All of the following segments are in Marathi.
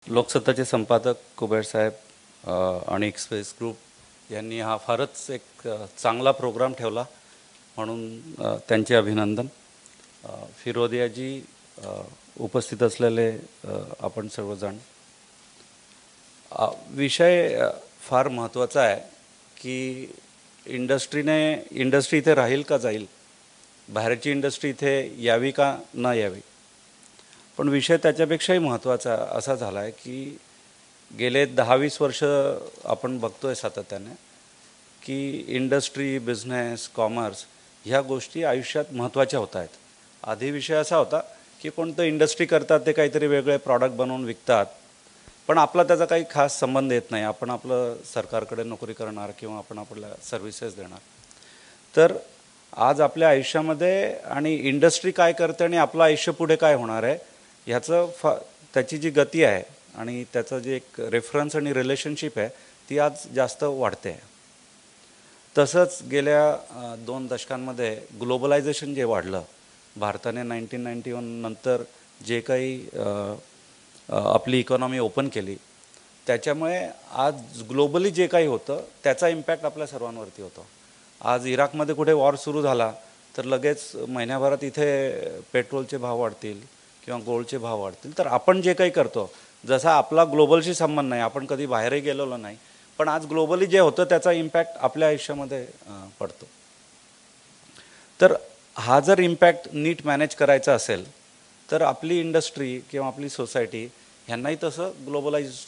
लोकसत्ताचे संपादक कुबेर साहेब आणि एक्सप्रेस ग्रुप यांनी हा फारच एक चांगला प्रोग्राम ठेवला म्हणून त्यांचे अभिनंदन. फिरोदियाजी, उपस्थित असलेले आपण सर्वजण, विषय फार महत्त्वाचा आहे की इंडस्ट्री इथे राहील का जाईल, बाहेरची इंडस्ट्री इथे यावी का न यावी. पण विषय त्याच्यापेक्षाही महत्त्वाचा असा झाला आहे की गेले 10-20 वर्ष आपण बघतो आहे सातत्याने की इंडस्ट्री, बिझनेस, कॉमर्स ह्या गोष्टी आयुष्यात महत्त्वाच्या होत आहेत. आधी विषय असा होता की कोणतं इंडस्ट्री करतात ते काहीतरी वेगळे प्रॉडक्ट बनवून विकतात, पण आपला त्याचा काही खास संबंध येत नाही. आपण आपलं सरकारकडे नोकरी करणार किंवा आपण आपल्या सर्व्हिसेस देणार. तर आज आपल्या आयुष्यामध्ये आणि इंडस्ट्री काय करते आणि आपलं आयुष्य पुढे काय होणार आहे ह्याचं त्याची जी गती आहे आणि त्याचं जे एक रेफरन्स आणि रिलेशनशिप आहे ती आज जास्त वाढते आहे. तसंच गेल्या 2 दशकांमध्ये ग्लोबलायझेशन जे वाढलं, भारताने 1991 नंतर जे काही आपली इकॉनॉमी ओपन केली, त्याच्यामुळे आज ग्लोबली जे काही होतं त्याचा इम्पॅक्ट आपल्या सर्वांवरती होतो. आज इराकमध्ये कुठे वॉर सुरू झाला तर लगेच महिन्याभरात इथे पेट्रोलचे भाव वाढतील किंवा गोल्डचे भाव वाढतील. तर आपण जे काही करतो, जसा आपला ग्लोबलशी संबंध नाही, आपण कधी बाहेरही गेलेलो नाही, पण आज ग्लोबली जे होतं त्याचा इम्पॅक्ट आपल्या आयुष्यामध्ये पडतो. तर हा जर इम्पॅक्ट नीट मॅनेज करायचा असेल तर आपली इंडस्ट्री किंवा आपली सोसायटी ह्यांनाही तसं ग्लोबलाइज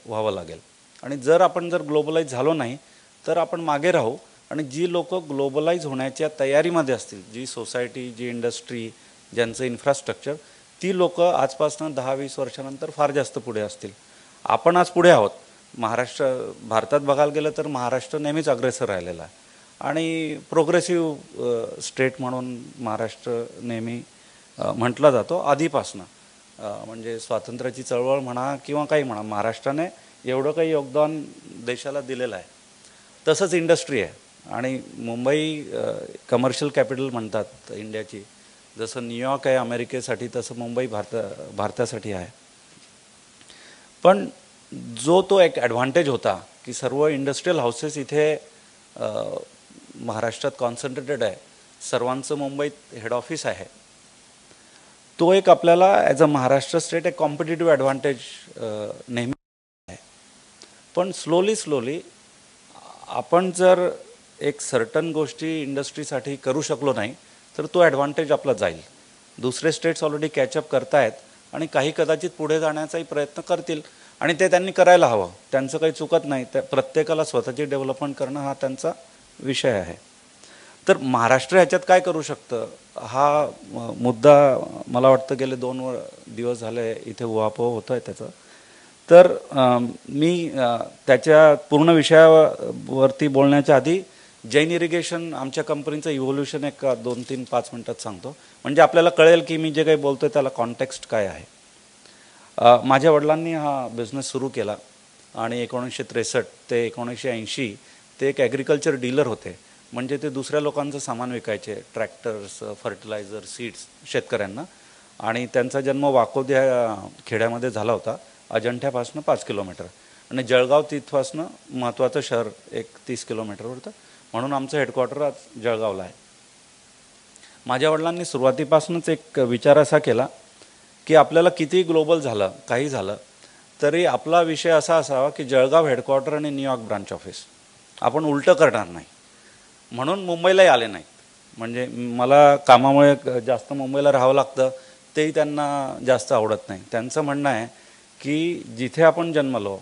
व्हावं लागेल. आणि जर आपण ग्लोबलाइज झालो नाही तर आपण मागे राहू. आणि जी लोक ग्लोबलाइज होण्याच्या तयारीमध्ये असतील, जी सोसायटी, जी इंडस्ट्री, ज्यांचं इन्फ्रास्ट्रक्चर, ती लोक आजपासून 10-20 वर्षानंतर फार जास्त पुढे असतील. आपण आज पुढे आहोत. भारतात बघायला गेलं तर महाराष्ट्र नेहमीच अग्रेसर राहिलेला आहे आणि प्रोग्रेसिव्ह स्टेट म्हणून महाराष्ट्र नेहमी म्हटला जातो आधीपासनं. म्हणजे स्वातंत्र्याची चळवळ म्हणा किंवा काही म्हणा, महाराष्ट्राने एवढं काही योगदान देशाला दिलेलं आहे. तसंच इंडस्ट्री आहे. आणि मुंबई कमर्शियल कॅपिटल म्हणतात इंडियाची. जसं न्यूयॉर्क आहे अमेरिकेसाठी, तसं मुंबई भारतासाठी आहे. पण तो एक ॲडव्हान्टेज होता की सर्व इंडस्ट्रियल हाऊसेस इथे महाराष्ट्रात कॉन्सन्ट्रेटेड आहे, सर्वांचं मुंबईत हेड ऑफिस आहे. तो एक आपल्याला ॲज अ महाराष्ट्र स्टेट एक कॉम्पिटिटिव्ह ॲडव्हान्टेज नेहमी आहे. पण स्लोली आपण जर एक सर्टन गोष्टी इंडस्ट्रीसाठी करू शकलो नाही तर तो ॲडव्हान्टेज आपला जाईल. दुसरे स्टेट्स ऑलरेडी कॅचअप करतायत आणि काही कदाचित पुढे जाण्याचाही प्रयत्न करतील आणि ते त्यांनी करायला हवं. त्यांचं काही चुकत नाही. त्या प्रत्येकाला स्वतःची डेव्हलपमेंट करणं हा त्यांचा विषय आहे. तर महाराष्ट्र ह्याच्यात काय करू शकतं हा मुद्दा मला वाटतं गेले 2 दिवस झाले इथे उहापोह होतं आहे त्याचं. तर मी त्याच्या पूर्ण विषयावरती बोलण्याच्या आधी जैन इरिगेशन आमच्या कंपनीचं इव्होल्युशन एक 2-3-5 मिनटात सांगतो, म्हणजे आपल्याला कळेल की मी जे काही बोलतो आहे त्याला कॉन्टेक्स्ट काय आहे. माझ्या वडिलांनी हा बिझनेस सुरू केला आणि 1963 ते 1980 ते एक ॲग्रिकल्चर डीलर होते. म्हणजे ते दुसऱ्या लोकांचं सामान विकायचे, ट्रॅक्टर्स, फर्टिलायझर, सीड्स शेतकऱ्यांना. आणि त्यांचा जन्म वाकोद्या खेड्यामध्ये झाला होता, अजंठ्यापासून 5 किलोमीटर. आणि जळगाव तिथपासून महत्त्वाचं शहर एक 30 किलोमीटरवर होतं, म्हणून आमचं हेडक्वार्टर आज जळगावला आहे. माझ्या वडिलांनी सुरुवातीपासूनच एक विचार असा केला की आपल्याला किती ग्लोबल झालं, काही झालं तरी आपला विषय असा असावा की जळगाव हेडक्वार्टर आणि न्यूयॉर्क ब्रांच ऑफिस आपण उलटं करणार नाही. म्हणून मुंबईलाही आले नाहीत. म्हणजे मला कामामुळे जास्त मुंबईला राहावं लागतं, तेही त्यांना जास्त आवडत नाही. त्यांचं म्हणणं आहे की जिथे आपण जन्मलो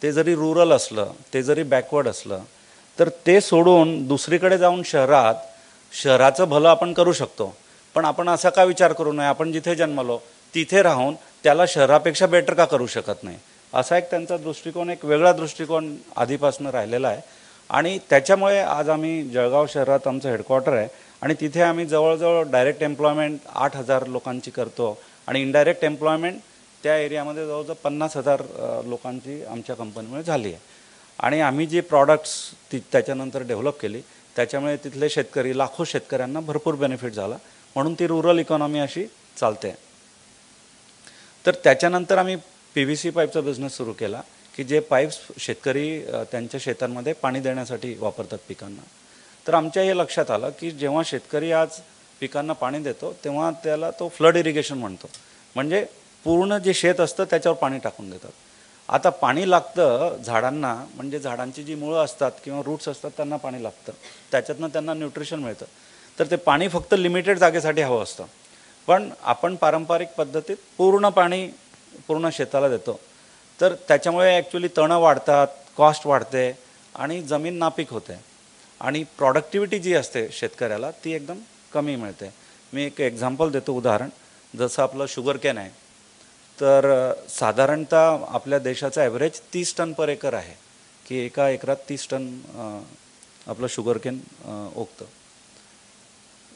ते जरी रुरल असलं, ते जरी बॅकवर्ड असलं, तर ते सोडून दुसरीकडे जाऊन शहराचं भलं आपण करू शकतो. पण आपण असा का विचार करू नये, आपण जिथे जन्मलो तिथे राहून त्याला शहरापेक्षा बेटर का करू शकत नाही. असा एक त्यांचा दृष्टिकोन, एक वेगळा दृष्टिकोन आधीपासून राहिलेला आहे. आणि त्याच्यामुळे आज आम्ही जळगाव शहरात आमचं हेडक्वार्टर आहे आणि तिथे आम्ही जवळजवळ डायरेक्ट एम्प्लॉयमेंट 8,000 लोकांची करतो आणि इनडायरेक्ट एम्प्लॉयमेंट त्या एरियामध्ये जवळजवळ 50,000 लोकांची आमच्या कंपनीमुळे झाली आहे. आणि आम्ही जी प्रॉडक्ट्स त्याच्यानंतर डेव्हलप केली त्याच्यामुळे तिथले शेतकरी, लाखो शेतकऱ्यांना भरपूर बेनिफिट झाला, म्हणून ती रुरल इकॉनॉमी अशी चालते. तर त्याच्यानंतर आम्ही PVC पाईपचा बिझनेस सुरू केला की जे पाईप्स शेतकरी त्यांच्या शेतांमध्ये पाणी देण्यासाठी वापरतात पिकांना. तर आमच्या हे लक्षात आलं की जेव्हा शेतकरी आज पिकांना पाणी देतो तेव्हा त्याला तो फ्लड इरिगेशन म्हणतो, म्हणजे पूर्ण जे शेत असतं त्याच्यावर पाणी टाकून देतात. आता पाणी लागतं झाडांना, म्हणजे झाडांची जी मुळं असतात किंवा रूट्स असतात त्यांना पाणी लागतं, त्याच्यातनं त्यांना न्यूट्रिशन मिळतं. तर ते पाणी फक्त लिमिटेड जागेसाठी हवं असतं, पण आपण पारंपरिक पद्धतीत पूर्ण पाणी पूर्ण शेताला देतो. तर त्याच्यामुळे ॲक्च्युली तणं वाढतात, कॉस्ट वाढते आणि जमीन नापीक होते आणि प्रॉडक्टिव्हिटी जी असते शेतकऱ्याला ती एकदम कमी मिळते. मी एक एक्झाम्पल देतो, उदाहरण. जसं आपलं शुगर कॅन आहे, तर साधारणतः आपल्या देशाचा ॲव्हरेज 30 टन पर एकर आहे, की एका एकरात 30 टन आपलं शुगर कॅन उगतं.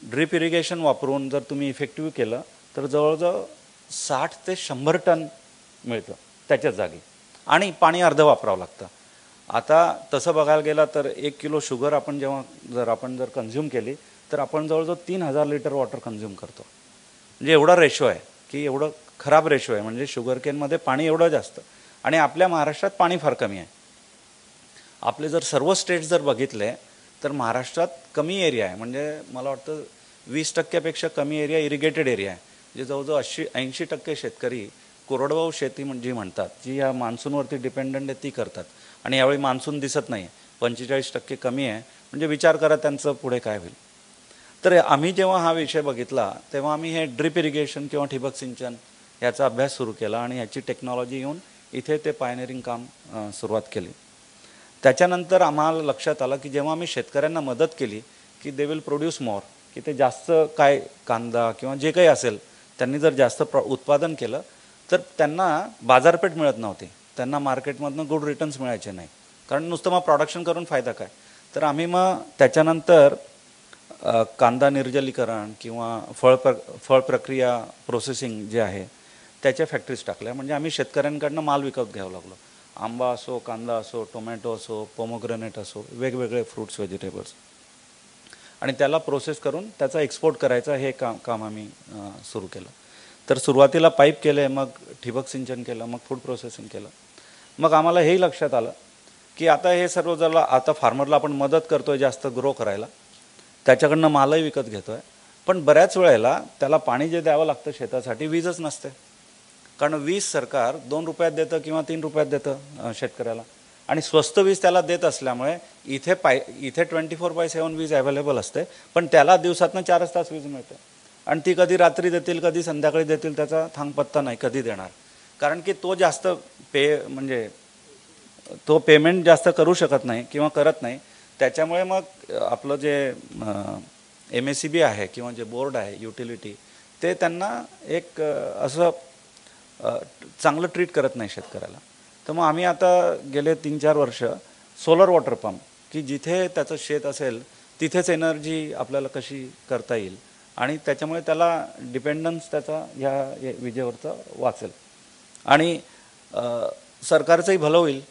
ड्रीप इरिगेशन वापरून जर तुम्ही इफेक्टिव्ह केलं तर जवळजवळ 60 ते 100 टन मिळतं त्याच्याच जागी, आणि पाणी अर्धं वापरावं लागतं. आता तसं बघायला गेलं तर 1 किलो शुगर आपण जर कन्झ्युम केली तर आपण जवळजवळ 3000 लिटर वॉटर कन्झ्युम करतो. म्हणजे एवढा रेशो आहे, की एवढं खराब रेशो आहे, म्हणजे शुगर केनमध्ये पाणी एवढं जास्त, आणि आपल्या महाराष्ट्रात पाणी फार कमी आहे. आपले जर सर्व स्टेट्स जर बघितले तर महाराष्ट्रात कमी एरिया आहे, म्हणजे मला वाटतं 20% कमी एरिया इरिगेटेड एरिया आहे. जे जवळजवळ 80% शेतकरी कोरडवाहू शेती जी म्हणतात, जी या मान्सूनवरती डिपेंडंट आहे ती करतात, आणि यावेळी मान्सून दिसत नाही, 45% कमी आहे. म्हणजे विचार करा त्यांचं पुढे काय होईल. तर आम्ही जेव्हा हा विषय बघितला तेव्हा आम्ही हे ड्रिप इरिगेशन किंवा ठिबक सिंचन याचा अभ्यास सुरू केला आणि याची टेक्नॉलॉजी येऊन इथे ते पायनियरिंग काम सुरुवात केली. त्याच्यानंतर आम्हाला लक्षात आलं की जेव्हा आम्ही शेतकऱ्यांना मदत केली की दे विल प्रोड्यूस मोर, की ते जास्त काय कांदा किंवा जे काही असेल त्यांनी जर जास्त उत्पादन केलं तर त्यांना बाजारपेठ मिळत नव्हती, त्यांना मार्केटमधनं गुड रिटर्न्स मिळायचे नाही, कारण नुसतं मग प्रोडक्शन करून फायदा काय. तर आम्ही मग त्याच्यानंतर कांदा निर्जलीकरण किंवा फळ प्रक्रिया प्रोसेसिंग जे आहे त्याच्या फॅक्टरीज टाकल्या. म्हणजे आम्ही शेतकऱ्यांकडनं माल विकत घ्यावं लागलो. आंबा असो, कांदा असो, टोमॅटो असो, पोमोग्रेनेट असो, वेगवेगळे फ्रूट्स व्हेजिटेबल्स, आणि त्याला प्रोसेस करून त्याचा एक्सपोर्ट करायचा हे काम आम्ही सुरू केलं. तर सुरुवातीला पाईप केले, मग ठिबक सिंचन केलं, मग फूड प्रोसेसिंग केलं. मग आम्हाला हेही लक्षात आलं की आता हे सर्व जर आता फार्मरला आपण मदत करतो आहे जास्त ग्रो करायला, त्याच्याकडनं मालही विकत घेतो आहे, पण बऱ्याच वेळेला त्याला पाणी जे द्यावं लागतं शेतासाठी वीजच नसते, कारण वीज सरकार 2 रुपयात देतं किंवा 3 रुपयात देतं शेतकऱ्याला, आणि स्वस्त वीज त्याला देत असल्यामुळे इथे 24/7 वीज अवेलेबल असते, पण त्याला दिवसातनं 4 तास वीज मिळते, आणि ती कधी रात्री देतील कधी संध्याकाळी देतील त्याचा थांगपत्ता नाही, कधी देणार. कारण की तो जास्त म्हणजे तो पेमेंट जास्त करू शकत नाही किंवा करत नाही. त्याच्यामुळे मग आपलं जे MSEB आहे किंवा जे बोर्ड आहे युटिलिटी, ते त्यांना एक असं चांगलं ट्रीट करत नाही शेतकऱ्याला. तर मग आम्ही आता गेले 3-4 वर्ष सोलर वॉटर पंप, की जिथे त्याचं शेत असेल तिथेच एनर्जी आपल्याला कशी करता येईल, आणि त्याच्यामुळे त्याला डिपेंडन्स त्याचा ह्या विजेवरचा वाचेल, आणि सरकारचंही भलं होईल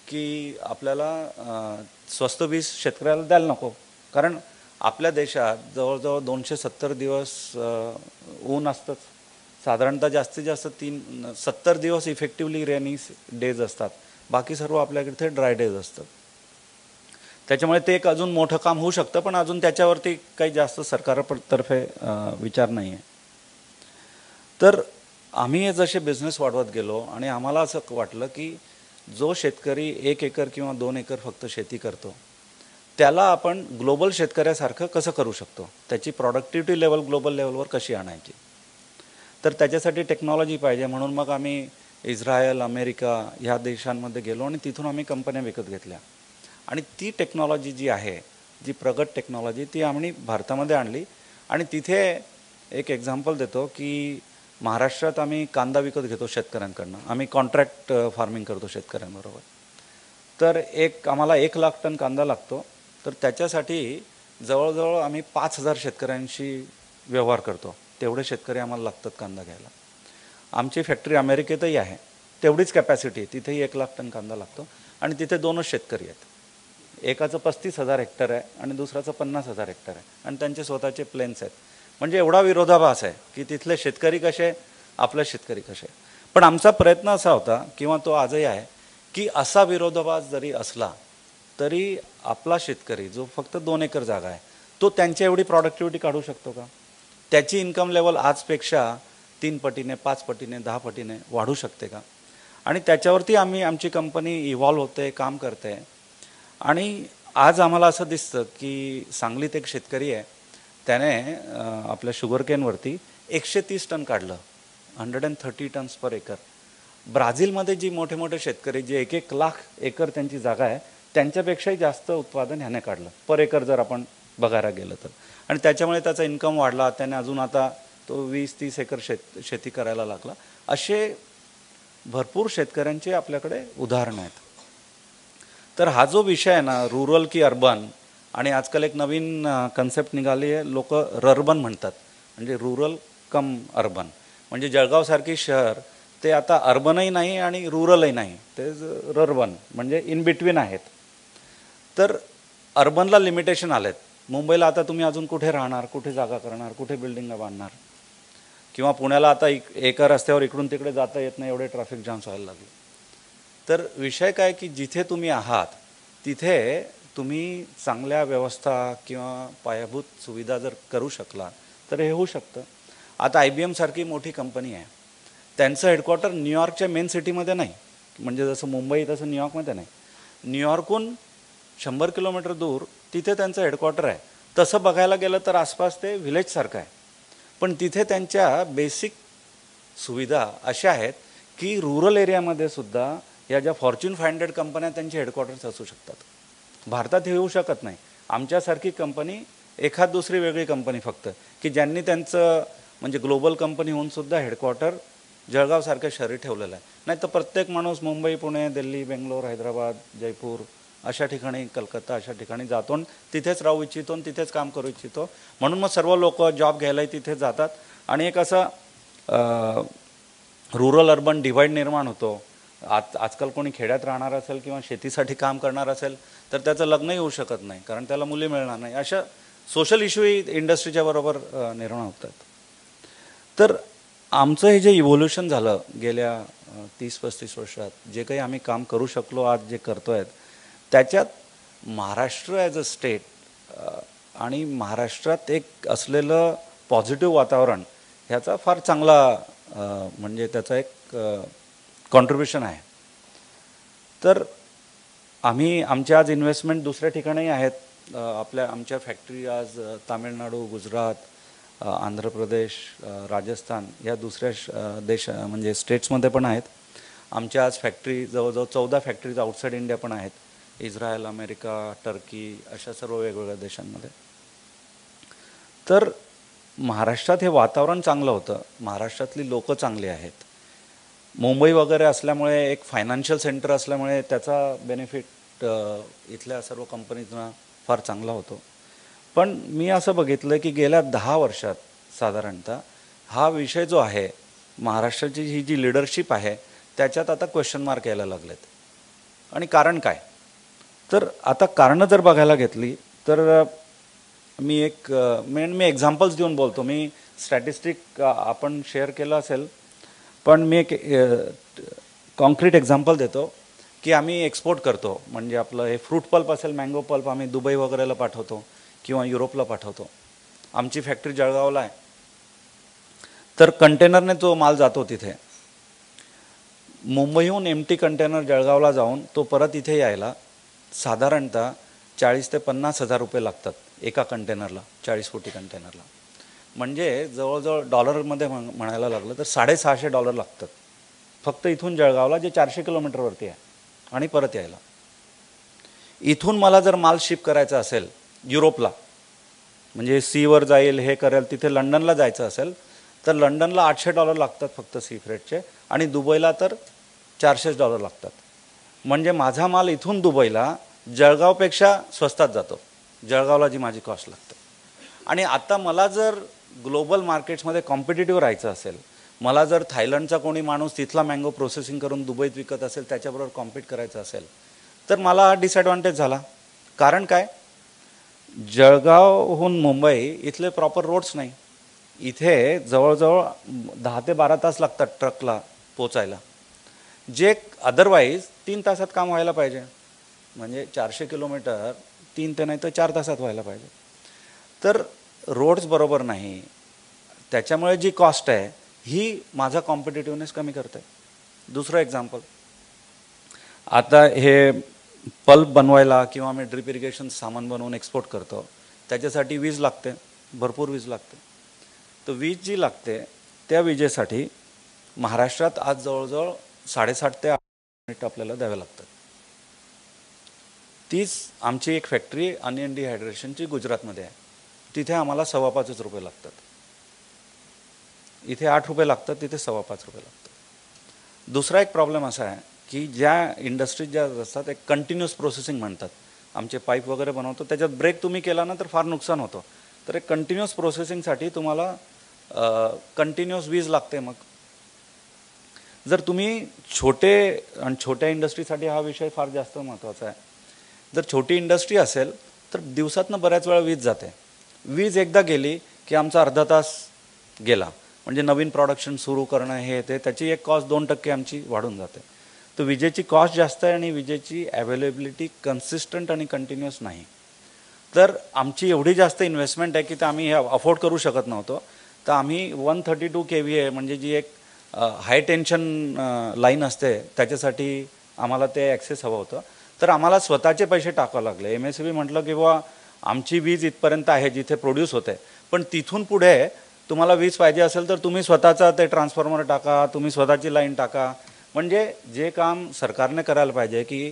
की आपल्याला स्वस्त वीज शेतकऱ्याला द्यायला नको. कारण आपल्या देशात जवळजवळ 270 दिवस ऊन असतंच, साधारणतः जास्तीत जास्त 70 दिवस इफेक्टिवली रेनी डेज असतात, बाकी सर्व आपल्याकडे ड्राय डेज असतात. त्याच्यामुळे ते एक अजून मोठं काम होऊ शकतं, पण अजून त्याच्यावरती काही जास्त सरकारतर्फे विचार नाही आहे. तर आम्ही जसे बिझनेस वाढवत गेलो आणि आम्हाला असं वाटलं की जो शेतकरी 1 एकर किंवा 2 एकर फक्त शेती करतो त्याला आपण ग्लोबल शेतकऱ्यासारखं कसं करू शकतो, त्याची प्रॉडक्टिव्हिटी लेवल ग्लोबल लेवलवर कशी आणायची. तर त्याच्यासाठी टेक्नॉलॉजी पाहिजे, म्हणून मग आम्ही इस्रायल, अमेरिका ह्या देशांमध्ये गेलो आणि तिथून आम्ही कंपन्या विकत घेतल्या, आणि ती टेक्नॉलॉजी जी आहे, जी प्रगत टेक्नॉलॉजी, ती आम्ही भारतामध्ये आणली. आणि तिथे एक एक्झाम्पल देतो की महाराष्ट्रात आम्ही कांदा विकत घेतो शेतकऱ्यांकडनं, आम्ही कॉन्ट्रॅक्ट फार्मिंग करतो शेतकऱ्यांबरोबर. तर आम्हाला 1 लाख टन कांदा लागतो, तर त्याच्यासाठी जवळजवळ आम्ही 5000 शेतकऱ्यांशी व्यवहार करतो, तेवढे शेतकरी आम्हाला लागतात कांदा घ्यायला. आमची फॅक्टरी अमेरिकेतही आहे, तेवढीच कॅपॅसिटी, तिथेही 1 लाख टन कांदा लागतो, आणि तिथे 2च शेतकरी आहेत, एकाचं 35,000 हेक्टर आहे आणि दुसऱ्याचं 50,000 हेक्टर आहे, आणि त्यांचे स्वतःचे प्लेन्स आहेत. म्हणजे एवढा विरोधाभास आहे की तिथले शेतकरी कसे, आपले शेतकरी कसे. पण आमचा प्रयत्न असा होता किंवा तो आजही आहे की असा विरोधाभास जरी असला तरी आपला शेतकरी जो फक्त 2 एकर जागा आहे तो त्यांच्या एवढी प्रॉडक्टिव्हिटी काढू शकतो का? त्याची इन्कम लेवल आजपेक्षा 3 पटीने 5 पटीने 10 पटीने वाढू शकते का? आणि त्याच्यावरती आमची कंपनी इव्हॉल्व होते, काम करते. आणि आज आम्हाला असं दिसतं की सांगलीत एक शेतकरी आहे, त्याने आपल्या शुगरकेनवरती 130 टन काढलं, 130 टन्स पर एकर. ब्राझीलमध्ये जी मोठे मोठे शेतकरी जे 1-1 लाख एकर त्यांची जागा आहे त्यांच्यापेक्षाही जास्त उत्पादन ह्याने काढलं पर एकर जर आपण बघायला गेलं तर. आणि त्याच्यामुळे त्याचा इन्कम वाढला. त्याने अजून आता तो 20-30 एकर शेती करायला लागला. असे भरपूर शेतकऱ्यांचे आपल्याकडे उदाहरणं आहेत. तर हा जो विषय आहे ना, रुरल की अर्बन, आणि आजकाल एक नवीन कन्सेप्ट निघाली आहे, लोक रर्बन म्हणतात, म्हणजे रुरल कम अर्बन. म्हणजे जळगावसारखी शहर ते आता अर्बनही नाही आणि रुरलही नाही, ते रर्बन म्हणजे इन बिटवीन आहेत. तर अर्बनला लिमिटेशन आलेत. मुंबईला आता तुम्ही अजून कुठे राहणार, कुठे जागा करणार, कुठे बिल्डिंगा बांधणार? किंवा पुण्याला आता एका रस्त्यावर इकडून तिकडे जाता येत नाही, एवढे ट्रॅफिक जाम्स व्हायला लागले. तर विषय काय की जिथे तुम्ही आहात तिथे तुम्ही चांगल्या व्यवस्था किंवा पायाभूत सुविधा जर करू शकला तर हे होऊ शकतं. आता IBM सारखी मोठी कंपनी आहे, त्यांचं हेडक्वार्टर न्यूयॉर्कच्या मेन सिटीमध्ये नाही, म्हणजे जसं मुंबई तसं न्यूयॉर्कमध्ये नाही, न्यूयॉर्कहून 100 किलोमीटर दूर तिथे त्यांचं हेडक्वार्टर आहे. तसं बघायला गेलं तर आसपास ते व्हिलेजसारखं आहे, पण तिथे त्यांच्या बेसिक सुविधा अशा आहेत की रुरल एरियामध्ये सुद्धा या ज्या फॉर्च्यून 500 कंपन्या त्यांचे हेडक्वार्टर्स असू शकतात. भारतात हे येऊ शकत नाही. आमच्यासारखी कंपनी, एखाद दुसरी वेगळी कंपनी फक्त, की ज्यांनी त्यांचं म्हणजे ग्लोबल कंपनी होऊन सुद्धा हेडक्वार्टर जळगावसारख्या शहरी ठेवलेलं आहे. नाही तर प्रत्येक माणूस मुंबई, पुणे, दिल्ली, बेंगलोर, हैदराबाद, जयपूर अशा ठिकाणी, कलकत्ता अशा ठिकाणी जातो, तिथेच राहू इच्छितो, तिथेच काम करू इच्छितो. म्हणून मग सर्व लोक जॉब घ्यायलाही तिथे जातात आणि एक असा रुरल अर्बन डिवाइड निर्माण होतो. आजकाल कोणी खेड्यात राहणार असेल किंवा शेतीसाठी काम करणार असेल तर त्याचं लग्नही होऊ शकत नाही, कारण त्याला मुली मिळणार नाही. अशा सोशल इश्यूही इंडस्ट्रीच्या बरोबर निर्माण होतात. तर आमचं हे जे इव्होल्युशन झालं गेल्या 30-35 वर्षात, जे काही आम्ही काम करू शकलो, आज जे करतो आहेत, त्याच्यात महाराष्ट्र ॲज अ स्टेट आणि महाराष्ट्रात एक असलेलं पॉझिटिव्ह वातावरण ह्याचा फार चांगला म्हणजे त्याचा एक कॉन्ट्रिब्युशन आहे. तर आमच्या आज इन्व्हेस्टमेंट दुसऱ्या ठिकाणी आहेत. आमच्या फॅक्टरी आज तामिळनाडू, गुजरात, आंध्र प्रदेश, राजस्थान या दुसऱ्या म्हणजे स्टेट्समध्ये पण आहेत. आमच्या आज फॅक्टरी जवळजवळ 14 फॅक्टरीज आउटसाईड इंडिया पण आहेत, इस्रायल, अमेरिका, टर्की अशा सर्व वेगवेगळ्या देशांमध्ये. तर महाराष्ट्रात हे वातावरण चांगलं होतं, महाराष्ट्रातली लोकं चांगली आहेत. मुंबई वगैरे असल्यामुळे एक फायनान्शियल सेंटर असल्यामुळे त्याचा बेनिफिट इथल्या सर्व कंपनीजना फार चांगला होतो. पण मी असं बघितलं की गेल्या 10 वर्षात साधारणतः हा विषय जो आहे, महाराष्ट्राची ही जी लिडरशिप आहे त्याच्यात आता क्वेश्चन मार्क यायला लागलेत. आणि कारण काय? तर आता कारणं जर बघायला घेतली तर मी एक्झाम्पल्स देऊन बोलतो. मी स्टॅटिस्टिक आपण शेअर केलं असेल, पण मी एक कॉन्क्रीट एक्झाम्पल देतो की आम्ही एक्सपोर्ट करतो. म्हणजे आपलं हे फ्रूट पल्प असेल, मँगो पल्प, आम्ही दुबई वगैरेला पाठवतो किंवा युरोपला पाठवतो. आमची फॅक्टरी जळगावला आहे. तर कंटेनरने तो माल जातो तिथे. मुंबईहून एम्प्टी कंटेनर जळगावला जाऊन तो परत इथे यायला साधारणतः 40 ते 50 हजार रुपये लागतात एका कंटेनरला, 40 फुटी कंटेनरला. म्हणजे जवळजवळ डॉलरमध्ये म्हणायला लागलं तर $650 लागतात फक्त इथून जळगावला, जे 400 किलोमीटरवरती आहे, आणि परत यायला. इथून मला जर माल शिप करायचा असेल युरोपला, म्हणजे सीवर जाईल, हे करेल, तिथे लंडनला जायचं असेल तर लंडनला $800 लागतात फक्त सी फ्रेटचे, आणि दुबईला तर $400 लागतात. म्हणजे माझा माल इथून दुबईला जळगावपेक्षा स्वस्तात जातो, जळगावला जी माझी कॉस्ट लागते. आणि आता मला जर ग्लोबल मार्केट्समध्ये कॉम्पिटिटिव्ह राहायचं असेल, मला जर थायलंडचा कोणी माणूस तिथला मँगो प्रोसेसिंग करून दुबईत विकत असेल, त्याच्याबरोबर कॉम्पीट करायचं असेल, तर मला हा डिसॲडव्हान्टेज झाला. कारण काय? जळगावहून मुंबई इथले प्रॉपर रोड्स नाही. इथे जवळजवळ 10 ते 12 तास लागतात ट्रकला पोचायला, जे अदरवाईज 3 तासात काम व्हायला पाहिजे. म्हणजे 400 किलोमीटर 3 ते नाही तर 4 तासात व्हायला पाहिजे. तर रोड्स बरोबर नाही, त्याच्यामुळे जी कॉस्ट आहे ही माझा कॉम्पिटिटिव्हनेस कमी करते. दुसरं एक्झाम्पल, आता हे पल्प बनवायला किंवा मी ड्रिप इरिगेशन सामान बनवून एक्सपोर्ट करतो, त्याच्यासाठी वीज लागते, भरपूर वीज लागते. तर वीज जी लागते त्या विजेसाठी महाराष्ट्रात आज जवळजवळ 7.5 ते 8 युनिट आपल्याला द्यावे लागतात. तीच आमची एक फॅक्टरी अनियन डिहायड्रेशनची गुजरातमध्ये आहे, तिथे आम्हाला 5.25 रुपये लागतात. इथे 8 रुपये लागतात, तिथे 5.25 रुपये लागतात. दुसरा एक प्रॉब्लेम असा आहे की ज्या इंडस्ट्रीज ज्या असतात एक कंटिन्युअस प्रोसेसिंग म्हणतात, आमचे पाईप वगैरे बनवतो, त्याच्यात ब्रेक तुम्ही केला ना तर फार नुकसान होतं. तर एक कंटिन्युअस प्रोसेसिंगसाठी तुम्हाला कंटिन्युअस वीज लागते. मग जर तुम्ही छोट्या इंडस्ट्रीसाठी हा विषय फार जास्त महत्त्वाचा आहे. जर छोटी इंडस्ट्री असेल तर दिवसातनं बऱ्याच वेळा वीज जाते. वीज एकदा गेली की आमचा अर्धा तास गेला, म्हणजे नवीन प्रोडक्शन सुरू करणं हे ते, त्याची एक कॉस्ट 2% आमची वाढून जाते. तर विजेची कॉस्ट जास्त आहे आणि विजेची अवेलेबिलिटी कन्सिस्टंट आणि कंटिन्युअस नाही. तर आमची एवढी जास्त इन्व्हेस्टमेंट आहे की तर आम्ही हे अफोर्ड करू शकत नव्हतो. तर आम्ही 132 KVA म्हणजे जी एक हाय टेन्शन लाईन असते त्याच्यासाठी आम्हाला ते ॲक्सेस हवं होतं. तर आम्हाला स्वतःचे पैसे टाकावे लागले. MSEB म्हटलं की बुवा आमची वीज इथपर्यंत आहे जिथे प्रोड्यूस होते, पण तिथून पुढे तुम्हाला वीज पाहिजे असेल तर तुम्ही स्वतःचा ते ट्रान्सफॉर्मर टाका, तुम्ही स्वतःची लाईन टाका. म्हणजे जे काम सरकारने करायला पाहिजे की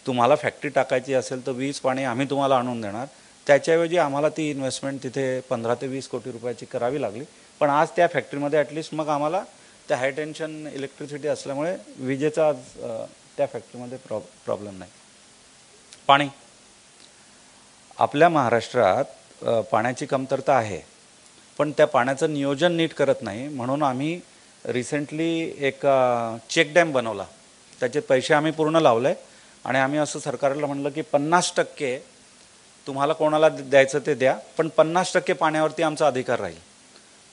तुम्हाला फॅक्टरी टाकायची असेल तर वीज पाणी आम्ही तुम्हाला आणून देणार, त्याच्याऐवजी आम्हाला ती इन्व्हेस्टमेंट तिथे 15 ते 20 कोटी रुपयाची करावी लागली. पण आज त्या फॅक्टरीमध्ये ॲटलिस्ट मग आम्हाला त्या हाय टेन्शन इलेक्ट्रिसिटी असल्यामुळे विजेचा आज त्या फॅक्टरीमध्ये प्रॉब्लेम नाही. पाणी, आपल्या महाराष्ट्रात पाण्याची कमतरता आहे, पण त्या पाण्याचं नियोजन नीट करत नाही. म्हणून आम्ही रिसेंटली एक चेक डॅम बनवला, त्याचे पैसे आम्ही पूर्ण लावले आणि आम्ही असं सरकारला म्हणलं की 50% तुम्हाला कोणाला द्यायचं ते द्या, पण 50% पाण्यावरती आमचा अधिकार राहील.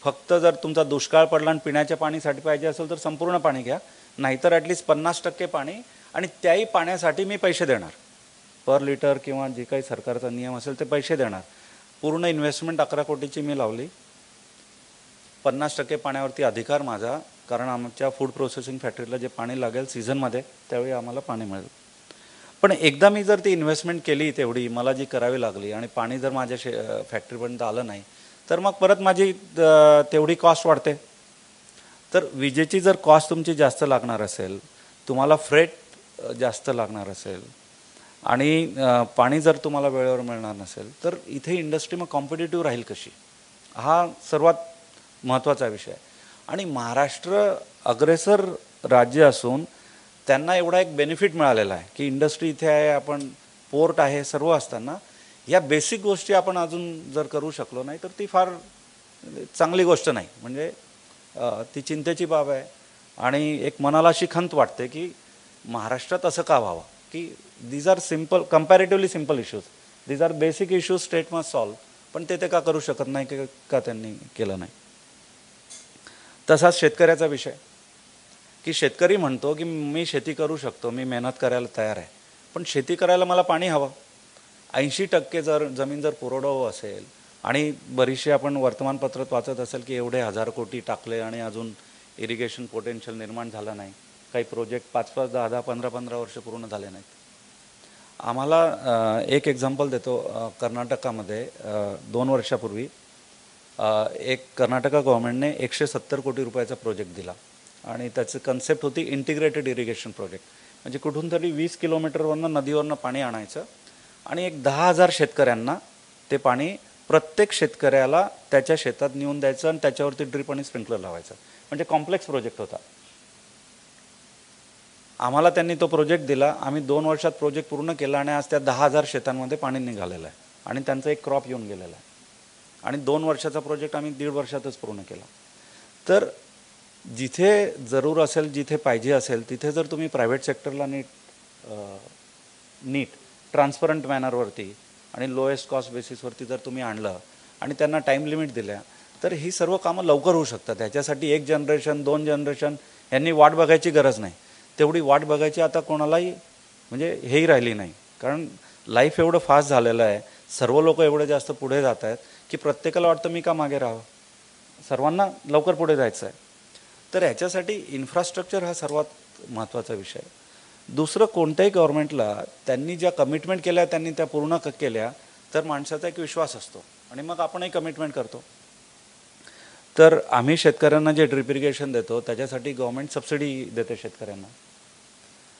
फक्त जर तुमचा दुष्काळ पडला आणि पिण्याच्या पाणीसाठी पाहिजे असेल तर संपूर्ण पाणी घ्या, नाहीतर ॲटलिस्ट 50% पाणी, आणि त्याही पाण्यासाठी मी पैसे देणार, पर लिटर किंवा जे काही सरकारचा नियम असेल ते पैसे देणार. पूर्ण इन्व्हेस्टमेंट 11 कोटीची मी लावली. 50% पाण्यावरती अधिकार माझा, कारण आमच्या फूड प्रोसेसिंग फॅक्टरीला जे पाणी लागेल सीझनमध्ये त्यावेळी आम्हाला पाणी मिळेल. पण एकदा मी जर ती इन्व्हेस्टमेंट केली तेवढी मला जी करावी लागली आणि पाणी जर माझ्या फॅक्टरीपर्यंत आलं नाही तर मग परत माझी तेवढी कॉस्ट वाढते. तर विजेची जर कॉस्ट तुमची जास्त लागणार असेल, तुम्हाला फ्रेट जास्त लागणार असेल आणि पाणी जर तुम्हाला वेळेवर मिळणार नसेल तर इथे इंडस्ट्री मग कॉम्पिटिटिव्ह राहील कशी, हा सर्वात महत्त्वाचा विषय आहे. आणि महाराष्ट्र अग्रेसर राज्य असून त्यांना एवढा एक बेनिफिट मिळालेला आहे की इंडस्ट्री इथे आहे, आपण पोर्ट आहे, सर्व असताना या बेसिक गोष्टी आपण अजून जर करू शकलो नाही तर ती फार चांगली गोष्ट नाही. म्हणजे ती चिंतेची बाब आहे. आणि एक मनाला अशी खंत वाटते की महाराष्ट्रात असं का व्हावं, की these are simple, comparatively simple issues, these are basic issues state must solve, पण ते का करू शकत नाही, का त्यांनी केलं नाही. तसाच शेतकऱ्याचा विषय, की शेतकरी म्हणतो की मी शेती करू शकतो, मी मेहनत करायला तयार आहे, पण शेती करायला मला पाणी हवं. 80% जर जमीन जर पुरवठा असेल आणि बरीचशी आपण वर्तमानपत्रात वाचत असेल की एवढे 1000 कोटी टाकले आणि अजून इरिगेशन पोटेन्शियल निर्माण झालं नाही, काही प्रोजेक्ट 5-5, 10-10, 15-15 वर्ष पूर्ण झाले नाहीत. आम्हाला एक एक्झाम्पल देतो. कर्नाटकामध्ये 2 वर्षापूर्वी एक कर्नाटका गव्हर्नमेंटने 170 कोटी रुपयाचा प्रोजेक्ट दिला आणि त्याची कन्सेप्ट होती इंटिग्रेटेड इरिगेशन प्रोजेक्ट. म्हणजे कुठून तरी 20 किलोमीटरवरनं नदीवरनं पाणी आणायचं आणि एक 10,000 शेतकऱ्यांना ते पाणी प्रत्येक शेतकऱ्याला त्याच्या शेतात नेऊन द्यायचं आणि त्याच्यावरती ड्रिप आणि स्प्रिंकलर लावायचं. म्हणजे कॉम्प्लेक्स प्रोजेक्ट होता. आम्हाला त्यांनी तो प्रोजेक्ट दिला, आम्ही 2 वर्षात प्रोजेक्ट पूर्ण केला आणि आज त्या 10,000 शेतांमध्ये पाणी निघालेलं आहे आणि त्यांचा एक क्रॉप येऊन गेलेला आहे. आणि 2 वर्षाचा प्रोजेक्ट आम्ही 1.5 वर्षातच पूर्ण केला. तर जिथे जरूर असेल, जिथे पाहिजे असेल तिथे जर तुम्ही प्रायव्हेट सेक्टरला नीट ट्रान्सपरंट मॅनरवरती आणि लोएस्ट कॉस्ट बेसिसवरती जर तुम्ही आणलं आणि त्यांना टाईम लिमिट दिल्या तर ही सर्व कामं लवकर होऊ शकतात. ह्याच्यासाठी 1 जनरेशन 2 जनरेशन यांनी वाट बघायची गरज नाही. तेवढी वाट बघायची आता कोणालाही म्हणजे हेही राहिली नाही, कारण लाईफ एवढं फास्ट झालेलं आहे, सर्व लोक एवढे जास्त पुढे जात आहेत की प्रत्येकाला वाटतं मी का मागे राहावं, सर्वांना लवकर पुढे जायचं आहे. तर ह्याच्यासाठी इन्फ्रास्ट्रक्चर हा सर्वात महत्त्वाचा विषय आहे. दुसरं, कोणत्याही गव्हर्नमेंटला त्यांनी ज्या कमिटमेंट केल्या त्यांनी त्या पूर्ण केल्या तर माणसाचा एक विश्वास असतो आणि मग आपणही कमिटमेंट करतो. तर आम्ही शेतकऱ्यांना जे ड्रिप इरिगेशन देतो त्याच्यासाठी गव्हर्नमेंट सबसिडी देते शेतकऱ्यांना,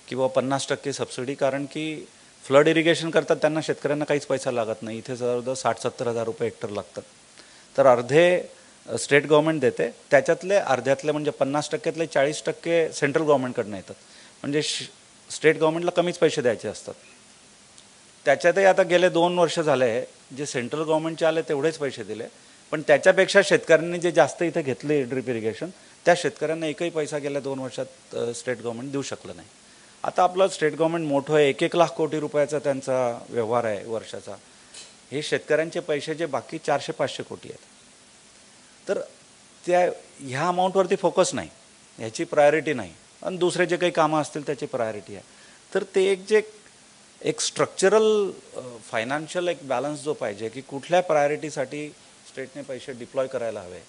किंवा 50% सबसिडी, कारण की फ्लड इरिगेशन करतात त्यांना शेतकऱ्यांना काहीच पैसा लागत नाही. इथे जवळजवळ 60-70 हजार रुपये हेक्टर लागतात. तर अर्धे स्टेट गव्हर्नमेंट देते, त्याच्यातले अर्ध्यातले म्हणजे 50%तले 40% सेंट्रल गव्हर्नमेंटकडनं येतात. म्हणजे स्टेट गव्हर्नमेंटला कमीच पैसे द्यायचे असतात. त्याच्यातही आता गेले 2 वर्ष झाले जे सेंट्रल गव्हर्नमेंटचे आले तेवढेच पैसे दिले, पण त्याच्यापेक्षा शेतकऱ्यांनी जे जास्त इथे घेतले ड्रिप इरिगेशन त्या शेतकऱ्यांना एकही पैसा गेल्या 2 वर्षात स्टेट गव्हर्नमेंट देऊ शकलं नाही. आता आपलं स्टेट गव्हर्नमेंट मोठं आहे, 1-1 लाख कोटी रुपयाचा त्यांचा व्यवहार आहे वर्षाचा. हे शेतकऱ्यांचे पैसे जे बाकी 400-500 कोटी आहेत, तर त्या ह्या अमाऊंटवरती फोकस नाही, ह्याची प्रायोरिटी नाही, आणि दुसरे जे काही कामं असतील त्याची प्रायोरिटी आहे. तर ते एक स्ट्रक्चरल फायनान्शियल एक बॅलन्स जो पाहिजे की कुठल्या प्रायोरिटीसाठी स्टेटने पैसे डिप्लॉय करायला हवे,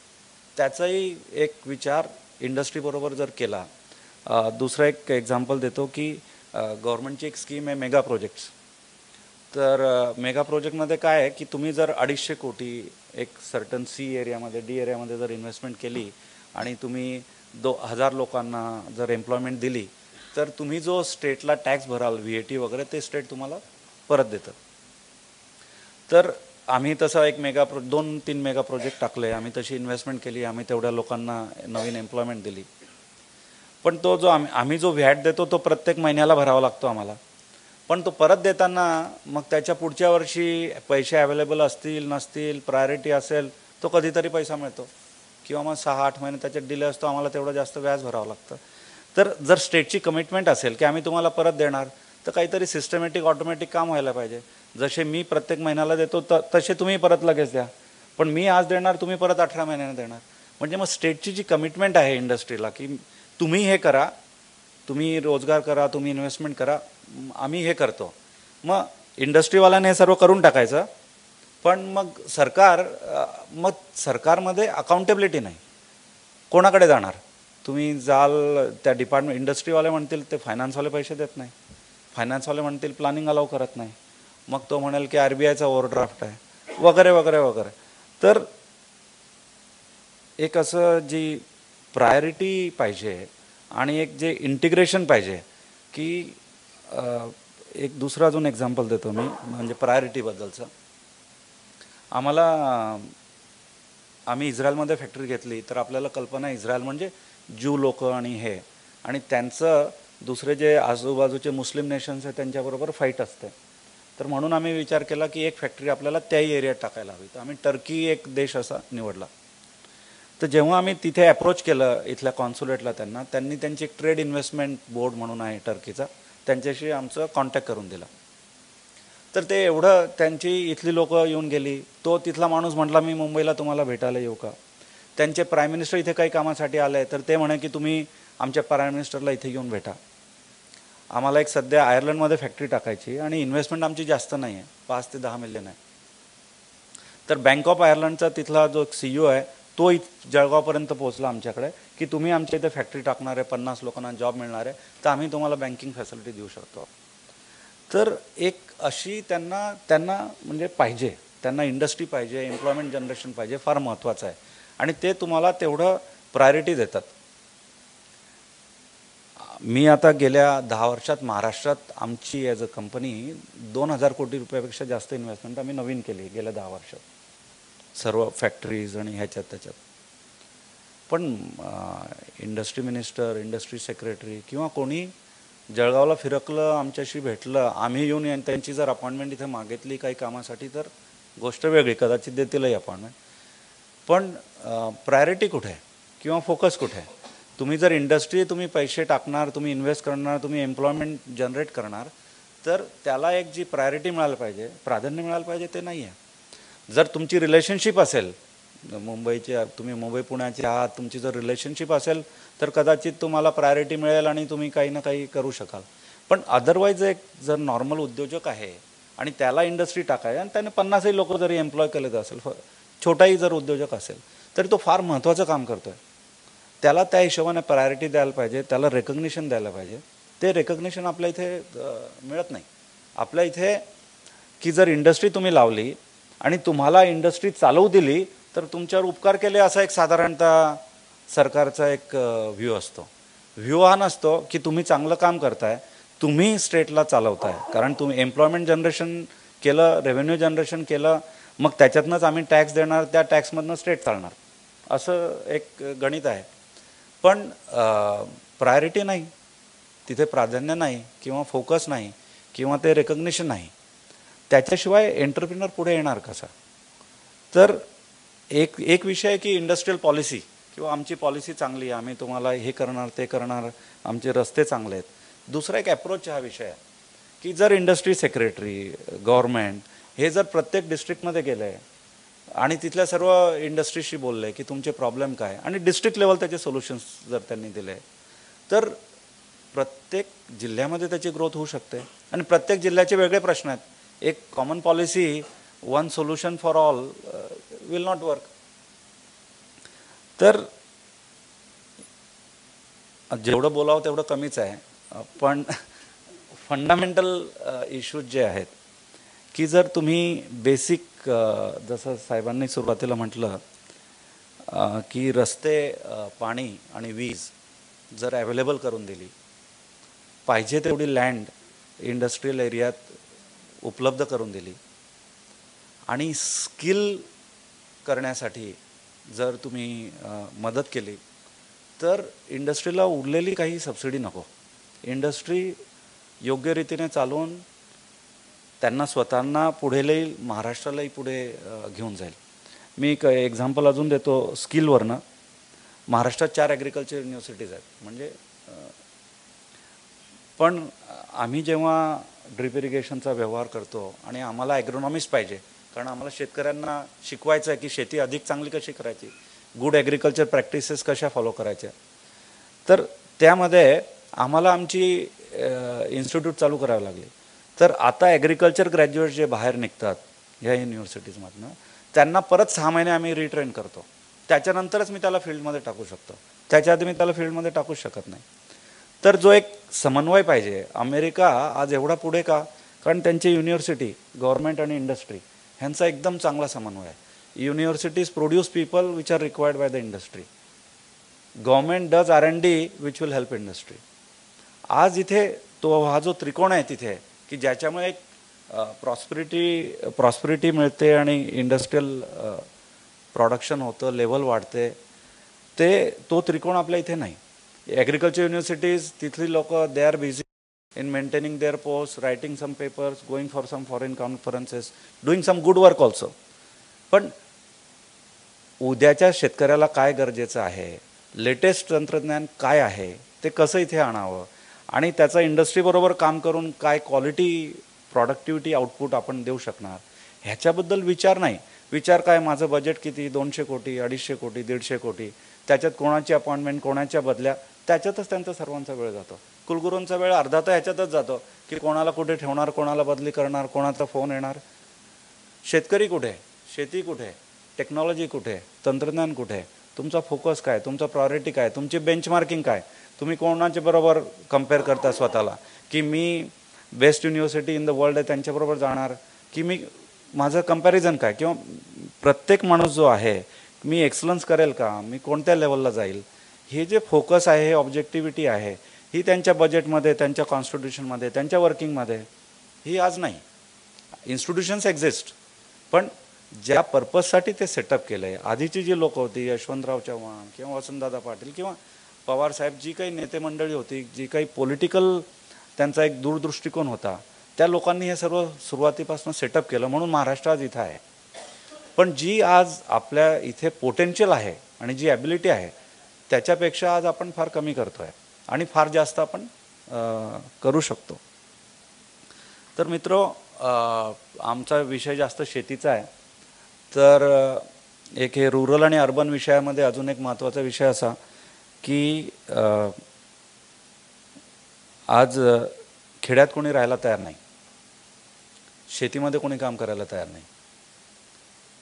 त्याचाही एक विचार इंडस्ट्रीबरोबर जर केला. दुसरं एक एक्झाम्पल देतो की गव्हर्नमेंटची एक स्कीम आहे मेगा प्रोजेक्ट्स. तर मेगा प्रोजेक्टमध्ये काय आहे की तुम्ही जर 250 कोटी एक सर्टन सी एरियामध्ये डी एरियामध्ये जर इन्व्हेस्टमेंट केली आणि तुम्ही 1000 लोकांना जर एम्प्लॉयमेंट दिली तर तुम्ही जो स्टेटला टॅक्स भराल VAT वगैरे ते स्टेट तुम्हाला परत देतं. तर आम्ही तसं एक 2-3 मेगा प्रोजेक्ट टाकले, आम्ही तशी इन्व्हेस्टमेंट केली, आम्ही तेवढ्या लोकांना नवीन एम्प्लॉयमेंट दिली. पण तो जो आम्ही जो व्हॅट देतो तो प्रत्येक महिन्याला भरावा लागतो आम्हाला. पण तो परत देताना मग त्याच्या पुढच्या वर्षी पैसे अवेलेबल असतील नसतील, प्रायोरिटी असेल, तो कधीतरी पैसा मिळतो, किंवा मग 6-8 महिने त्याच्यात डिले असतो, आम्हाला तेवढं जास्त व्याज भरावं लागतं. तर जर स्टेटची कमिटमेंट असेल की आम्ही तुम्हाला परत देणार, तर काहीतरी सिस्टमॅटिक ऑटोमॅटिक काम व्हायला पाहिजे. जसे मी प्रत्येक महिन्याला देतो तसे तुम्ही परत लगेच द्या, पण मी आज देणार तुम्ही परत 18 महिन्याने देणार. म्हणजे मग स्टेटची जी कमिटमेंट आहे इंडस्ट्रीला की तुम्ही हे करा, तुम्ही रोजगार करा, तुम्ही इन्व्हेस्टमेंट करा, आम्ही हे करतो. मग इंडस्ट्रीवाल्याने हे सर्व करून टाकायचं, पण मग सरकारमध्ये अकाउंटेबिलिटी नाही. कोणाकडे जाणार? तुम्ही जाल त्या डिपार्टमेंट, इंडस्ट्रीवाले म्हणतील ते फायनान्सवाले पैसे देत नाही, फायनान्सवाले म्हणतील प्लॅनिंग अलाव करत नाही, मग तो म्हणेल की RBIचा ओव्हरड्राफ्ट आहे वगैरे वगैरे वगैरे. तर एक असं जी प्रायोरिटी पाहिजे आणि एक जे इंटिग्रेशन पाहिजे की एक दुसरं अजून एक्झाम्पल देतो मी म्हणजे प्रायोरिटीबद्दलचं. आम्ही इस्रायलमध्ये फॅक्टरी घेतली, तर आपल्याला कल्पना इस्रायल म्हणजे ज्यू लोक आणि हे, आणि त्यांचं दुसरे जे आजूबाजूचे मुस्लिम नेशन्स आहेत त्यांच्याबरोबर फाईट असते. तर म्हणून आम्ही विचार केला की एक फॅक्टरी आपल्याला त्याही एरियात टाकायला हवी. तर आम्ही टर्की एक देश असा निवडला. तर जेव्हा आम्ही तिथे अप्रोच केलं इथल्या कॉन्सुलेटला, त्यांनी त्यांची एक ट्रेड इन्व्हेस्टमेंट बोर्ड म्हणून आहे टर्कीचा, त्यांच्याशी आमचं कॉन्टॅक्ट करून दिला. तर ते एवढं त्यांची इथली लोक येऊन गेली. तो तिथला माणूस म्हटला मी मुंबईला तुम्हाला भेटायला येऊ का? त्यांचे प्राईम मिनिस्टर इथे काही कामासाठी आले, तर ते म्हणे की तुम्ही आमच्या प्राईम मिनिस्टरला इथे येऊन भेटा. आम्हाला एक सध्या आयर्लंडमध्ये फॅक्टरी टाकायची आणि इन्व्हेस्टमेंट आमची जास्त नाही आहे, 5 ते 10 मिलियन आहे. तर बँक ऑफ आयर्लंडचा तिथला जो CEO आहे तो जळगावपर्यंत पोहोचला आमच्याकडे की तुम्ही आमच्या इथे फॅक्टरी टाकणार आहे, 50 लोकांना जॉब मिळणार आहे, तर आम्ही तुम्हाला बँकिंग फॅसिलिटी देऊ शकतो. तर एक अशी त्यांना म्हणजे पाहिजे, त्यांना इंडस्ट्री पाहिजे, एम्प्लॉयमेंट जनरेशन पाहिजे, फार महत्त्वाचं आहे, आणि ते तुम्हाला तेवढं प्रायोरिटी देतात. मी आता गेल्या 10 वर्षात महाराष्ट्रात आमची ॲज अ कंपनी 2000 कोटी रुपयापेक्षा जास्त इन्व्हेस्टमेंट आम्ही नवीन केली गेल्या 10 वर्षात, सर्व फॅक्टरीज आणि ह्याच्यात त्याच्यात. पण इंडस्ट्री मिनिस्टर, इंडस्ट्री सेक्रेटरी किंवा कोणी जळगावला फिरकलं, आमच्याशी भेटलं, आम्ही येऊन त्यांची जर अपॉइंटमेंट इथे मागितली काही कामासाठी तर गोष्ट वेगळी, कदाचित देतीलही अपॉइंटमेंट. पण प्रायोरिटी कुठे आहे किंवा फोकस कुठे आहे? तुम्ही जर इंडस्ट्री, तुम्ही पैसे टाकणार, तुम्ही इन्व्हेस्ट करणार, तुम्ही एम्प्लॉयमेंट जनरेट करणार, तर त्याला एक जी प्रायोरिटी मिळायला पाहिजे, प्राधान्य मिळायला पाहिजे, ते नाही आहे. जर तुमची रिलेशनशिप असेल, मुंबईचे, तुम्ही मुंबई पुण्याचे आहात, तुमची जर रिलेशनशिप असेल तर कदाचित तुम्हाला प्रायोरिटी मिळेल आणि तुम्ही काही ना काही करू शकाल. पण अदरवाईज एक जर नॉर्मल उद्योजक आहे आणि त्याला इंडस्ट्री टाकाय आणि त्याने 50ही लोक जरी एम्प्लॉय केले असेल, छोटाही जर उद्योजक असेल तरी तो फार महत्त्वाचं काम करतो आहे. त्याला त्या हिशोबाने प्रायोरिटी द्यायला पाहिजे, त्याला रेकग्निशन द्यायला पाहिजे. ते रेकग्निशन आपल्या इथे मिळत नाही. आपल्या इथे की जर इंडस्ट्री तुम्ही लावली आणि तुम्हाला इंडस्ट्री चालवू दिली तर तुमच्यावर उपकार केले असा एक साधारणतः सरकारचा एक व्ह्यू असतो. व्ह्यू हा नसतो की तुम्ही चांगलं काम करताय, तुम्ही स्टेटला चालवताय, कारण तुम्ही एम्प्लॉयमेंट जनरेशन केलं, रेव्हेन्यू जनरेशन केलं, मग त्याच्यातनंच आम्ही टॅक्स देणार, त्या टॅक्समधनं स्टेट चालणार, असं एक गणित आहे. पण प्रायोरिटी नाही तिथे, प्राधान्य नाही किंवा फोकस नाही किंवा ते रेकग्निशन नाही. त्याच्याशिवाय एंटरप्रिनर पुढे येणार कसा? तर एक विषय आहे की इंडस्ट्रियल पॉलिसी किंवा आमची पॉलिसी चांगली आहे, आम्ही तुम्हाला हे करणार ते करणार, आमचे रस्ते चांगले आहेत. दुसरा एक अप्रोच हा विषय आहे की जर इंडस्ट्री सेक्रेटरी, गव्हर्नमेंट हे जर प्रत्येक डिस्ट्रिक्टमध्ये गेलं आहे आणि तिथल्या सर्व इंडस्ट्रीशी बोलले की तुमचे प्रॉब्लेम काय आणि डिस्ट्रिक्ट लेवल त्याचे सोल्युशन्स जर त्यांनी दिले तर प्रत्येक जिल्ह्यामध्ये त्याची ग्रोथ होऊ शकते. आणि प्रत्येक जिल्ह्याचे वेगळे प्रश्न आहेत. एक common policy, one solution for all will not work. तर जेवढं बोलावं तेवढं कमीच आहे. पण फंडामेंटल इश्यूज जे आहेत की जर तुम्ही बेसिक जसं साहेबांनी सुरुवातीला म्हटलं की रस्ते, पाणी आणि वीज जर अवेलेबल करून दिली, पाहिजे तेवढी लँड इंडस्ट्रियल एरियात उपलब्ध करून दिली आणि स्किल करण्यासाठी जर तुम्ही मदत केली तर इंडस्ट्रीला उरलेली काही सबसिडी नको. इंडस्ट्री योग्य रीतीने चालवून त्यांना स्वतःना पुढे येईल, महाराष्ट्रालाही पुढे घेऊन जाईल. मी एक एक्झाम्पल अजून देतो स्किलवरनं. महाराष्ट्रात 4 ॲग्रिकल्चर युनिव्हर्सिटीज आहेत. म्हणजे पण आम्ही जेव्हा ड्रिप इरिगेशनचा व्यवहार करतो आणि आम्हाला ॲग्रोनॉमिस्ट पाहिजे, कारण आम्हाला शेतकऱ्यांना शिकवायचं आहे की शेती अधिक चांगली कशी करायची, गुड ॲग्रिकल्चर प्रॅक्टिसेस कशा फॉलो करायच्या, तर त्यामध्ये आम्हाला आमची इन्स्टिट्यूट चालू करावी लागली. तर आता ॲग्रिकल्चर ग्रॅज्युएट जे बाहेर निघतात ह्या युनिव्हर्सिटीजमधनं, त्यांना परत 6 महिने आम्ही रिट्रेन करतो. त्याच्यानंतरच मी त्याला फील्डमध्ये टाकू शकतो, त्याच्या आधी मी त्याला फील्डमध्ये टाकूच शकत नाही. तर जो एक समन्वय पाहिजे. अमेरिका आज एवढा पुढे का? कारण त्यांची युनिव्हर्सिटी, गव्हर्नमेंट आणि इंडस्ट्री ह्यांचा एकदम चांगला समन्वय आहे. Universities produce people which are required by the industry. Government does R&D which will help industry. आज इथे तो हा जो त्रिकोण आहे तिथे की ज्याच्यामुळे एक प्रॉस्पेरिटी मिळते आणि इंडस्ट्रियल प्रोडक्शन होतं, लेवल वाढते, तो त्रिकोण आपल्या इथे नाही. ॲग्रिकल्चर युनिव्हर्सिटीज, तिथली लोक they are busy in maintaining their post, writing some papers, going for some foreign conferences, doing some good work also. पण उद्याच्या शेतकऱ्याला काय गरजेचं आहे, लेटेस्ट तंत्रज्ञान काय आहे, ते कसं इथे आणावं आणि त्याचा इंडस्ट्रीबरोबर काम करून काय क्वालिटी, प्रॉडक्टिव्हिटी, आउटपुट आपण देऊ शकणार, ह्याच्याबद्दल विचार नाही. विचार काय, माझं बजेट किती, 200 कोटी, 250 कोटी, 150 कोटी, त्याच्यात कोणाची अपॉइंटमेंट, कोणाच्या बदल्या, त्याच्यातच त्यांचा सर्वांचा वेळ जातो. कुलगुरूंचा वेळ अर्धा तर ह्याच्यातच जातो की कोणाला कुठे ठेवणार, कोणाला बदली करणार, कोणाचा फोन येणार. शेतकरी कुठे, शेती कुठे, टेक्नॉलॉजी कुठे, तंत्रज्ञान कुठे, तुमचा फोकस काय, तुमचा प्रायोरिटी काय, तुमची बेंचमार्किंग काय, तुम्ही कोणाच्या बरोबर कम्पेअर करता स्वतःला की मी best university in the world आहे त्यांच्याबरोबर जाणार की मी, माझं कंपॅरिझन काय, किंवा प्रत्येक माणूस जो आहे मी एक्सलन्स करेल का, मी कोणत्या लेवलला जाईल, हे जे फोकस आहे, हे ऑब्जेक्टिव्हिटी आहे, ही त्यांच्या बजेटमध्ये, त्यांच्या कॉन्स्टिट्यूशनमध्ये, त्यांच्या वर्किंगमध्ये ही आज नाही. इन्स्टिट्यूशन्स एक्झिस्ट, पण ज्या पर्पजसाठी ते सेटअप केलं आहे, आधीची जी लोक होती, यशवंतराव चव्हाण किंवा वसंतदादा पाटील किंवा पवारसाहेब, जी काही नेते मंडळी होती, जी काही पॉलिटिकल त्यांचा एक दूरदृष्टिकोन होता, त्या लोकांनी हे सर्व सुरुवातीपासून सेटअप केलं, म्हणून महाराष्ट्र आज इथं आहे. पण जी आज आपल्या इथे पोटेन्शियल आहे आणि जी ॲबिलिटी आहे त्याच्यापेक्षा आज आपण फार कमी करतो आहे आणि फार जास्त आपण करू शकतो. तर मित्र, आमचा विषय जास्त शेतीचा आहे. तर एक हे रुरल आणि अर्बन विषयामध्ये अजून एक महत्त्वाचा विषय असा की आज खेड्यात कोणी राहायला तयार नाही, शेतीमध्ये कोणी काम करायला तयार नाही.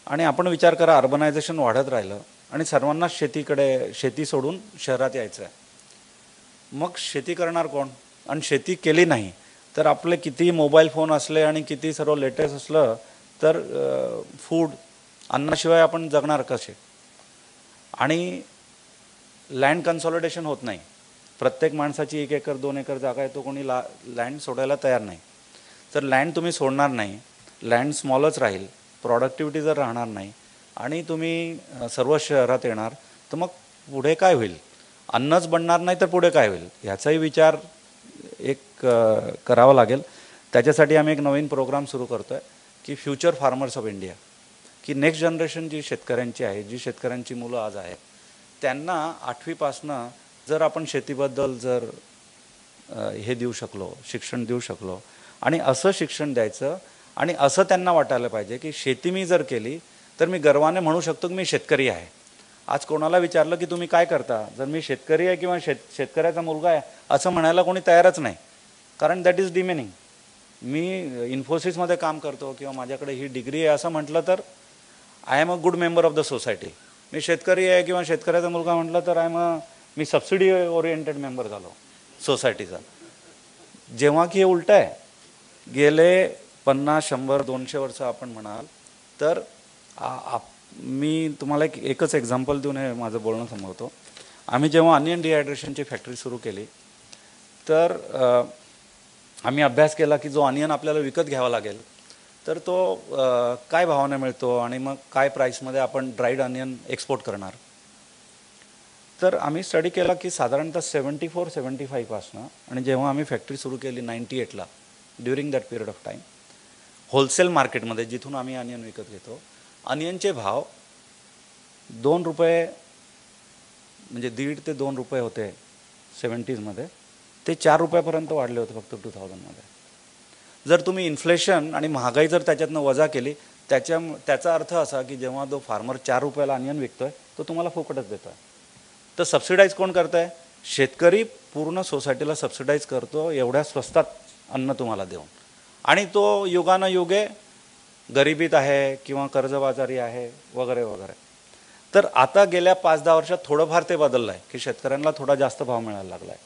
आणि आपण विचार करा, अर्बनायझेशन वाढत राहिलं आणि सर्वांना शेती सोडून शहरात यायचं आहे. मग शेती करणार कोण? आणि शेती केली नाही तर आपले किती मोबाईल फोन असले आणि किती सर्व लेटेस्ट असलं तर फूड, अन्नाशिवाय आपण जगणार कसे? आणि लँड कन्सॉलिडेशन होत नाही. प्रत्येक माणसाची 1 एकर 2 एकर जागा आहे, तो कोणी लँड सोडायला तयार नाही. तर लँड तुम्ही सोडणार नाही, लँड स्मॉलच राहील, प्रॉडक्टिव्हिटी जर राहणार नाही आणि तुम्ही सर्व शहरात येणार तर मग पुढे काय होईल? अन्नच बनणार नाही तर पुढे काय होईल? ह्याचाही विचार एक करावा लागेल. त्याच्यासाठी आम्ही एक नवीन प्रोग्राम सुरू करतो आहे की फ्युचर फार्मर्स ऑफ इंडिया, की नेक्स्ट जनरेशन जी शेतकऱ्यांची आहे, जी शेतकऱ्यांची मुलं आज आहेत, त्यांना 8वीपासनं जर आपण शेतीबद्दल जर हे देऊ शकलो, शिक्षण देऊ शकलो आणि असं शिक्षण द्यायचं आणि असं त्यांना वाटायला पाहिजे की शेती मी जर केली तर मी गर्वाने म्हणू शकतो की मी शेतकरी आहे. आज कोणाला विचारलं की तुम्ही काय करता, जर मी शेतकरी आहे किंवा शेतकऱ्याचा मुलगा आहे असं म्हणायला कोणी तयारच नाही, कारण दॅट इज डिमेनिंग. मी इन्फोसिसमध्ये काम करतो किंवा माझ्याकडे ही डिग्री आहे असं म्हटलं तर I am a good member of the society. मी शेतकरी आहे किंवा शेतकऱ्याचा मुलगा म्हटलं तर मी सबसिडी ओरिएंटेड मेंबर झालो सोसायटीचा. जेव्हा की हे उलटं आहे. गेले 50, 100, 200 वर्ष आपण म्हणाल तर मी तुम्हाला एकच एक्झाम्पल देऊन हे माझं बोलणं संपवतो. आम्ही जेव्हा अनियन डिहायड्रेशनची फॅक्टरी सुरू केली तर आम्ही अभ्यास केला की जो अनियन आपल्याला विकत घ्यावा लागेल तर तो काय भावाने मिळतो आणि मग काय प्राईसमध्ये आपण ड्राईड अनियन एक्सपोर्ट करणार. तर आम्ही स्टडी केला की साधारणतः 74-75पासनं आणि जेव्हा आम्ही फॅक्टरी सुरू केली 98ला, during that period of time wholesale मार्केटमध्ये जिथून आम्ही अनियन विकत घेतो, अनियनचे भाव 2 रुपये म्हणजे 1.5 ते 2 रुपये होते 70sमध्ये, ते 4 रुपयापर्यंत वाढले होते फक्त 2000मध्ये. जर तुम्ही इन्फ्लेशन आणि महागाई जर त्याच्यातनं वजा केली त्याचा अर्थ असा की जेव्हा तो फार्मर 4 रुपयाला अनियन विकतोय तो तुम्हाला फुकटच देतोय. तर सबसिडाईज कोण करत आहे? शेतकरी पूर्ण सोसायटीला सबसिडाईज करतो एवढ्या स्वस्तात अन्न तुम्हाला देऊन. आणि तो युगानुयुगे गरिबीत आहे किंवा कर्जबाजारी आहे वगैरे वगैरे. तर आता गेल्या 5-10 वर्षात थोडंफार ते बदललं आहे की शेतकऱ्यांना थोडा जास्त भाव मिळायला लागला आहे.